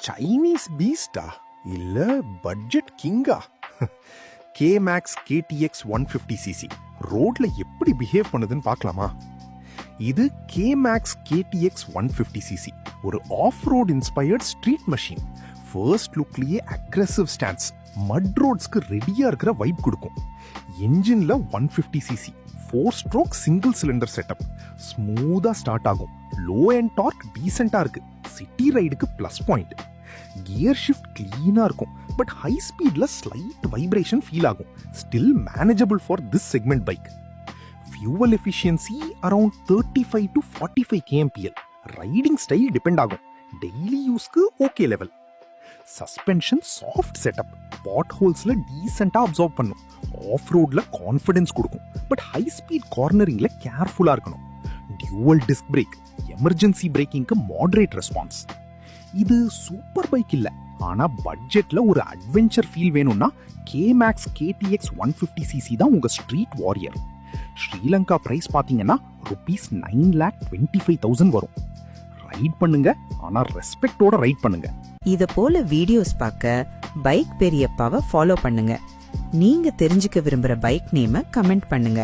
Chinese பீஸ்டா இல்ல budget கிங்கா? கேமேக்ஸ் KTX 150cc ரோட்ல எப்படி பிஹேவ் பண்ணுதுன்னு பார்க்கலாமா? இது கேமேக்ஸ் KTX 150cc, ஒரு off road inspired street machine. First லுக்லயே அக்ரெசிவ் ஸ்டாண்ட்ஸ், மட் ரோட்ஸ்க்கு ரெடியா இருக்கிற வைப் கொடுக்கும். என்ஜின்ல 150cc 4 stroke single cylinder setup, ஸ்மூதா ஸ்டார்ட் ஆகும். லோ அண்ட் டார்க் டீசென்டா இருக்கு, சிட்டி ரைடுக்கு பிளஸ் பாயிண்ட். கியர் ஷிஃப்ட் கிளீனா இருக்கும், பட் ஹை ஸ்பீட்ல ஸ்லைட் வைப்ரேஷன் ஃபீல் ஆகும். Still manageable for this segment bike. Fuel efficiency around 35 to 45 kmpl. Riding style depend ஆகும். டெய்லி யூஸ்க்கு okay level. Suspension soft setup, pot ஹோல்ஸ்ல டீசென்டா absorb பண்ணும். Off ரோட்ல கான்ஃபிடன்ஸ் கொடுக்கும், பட் ஹை ஸ்பீட் கார்னரிங்ல கேர்ஃபுல்லா இருக்கணும். டியூவல் டிஸ்க் பிரேக், எமர்ஜென்சி பிரேக்கிங்க்கு மாடரேட் ரெஸ்பான்ஸ். இது சூப்பர் பைக் இல்ல, ஆனா பட்ஜெட்ல ஒரு அட்வென்ச்சர் ஃபீல் வேணும்னா கேமேக்ஸ் KTX 150cc தான் உங்க ஸ்ட்ரீட் வாரியர். ஸ்ரீலங்கா பிரைஸ் பாத்தீங்கன்னா ₹9,25,000 வரும். ரைட் பண்ணுங்க, ஆனா ரெஸ்பெக்டோட ரைட் பண்ணுங்க. இத போல வீடியோஸ் பார்க்க பைக் பெரியப்பாவை ஃபாலோ பண்ணுங்க. நீங்க தெரிஞ்சுக்க விரும்புற பைக் நேம கமெண்ட் பண்ணுங்க.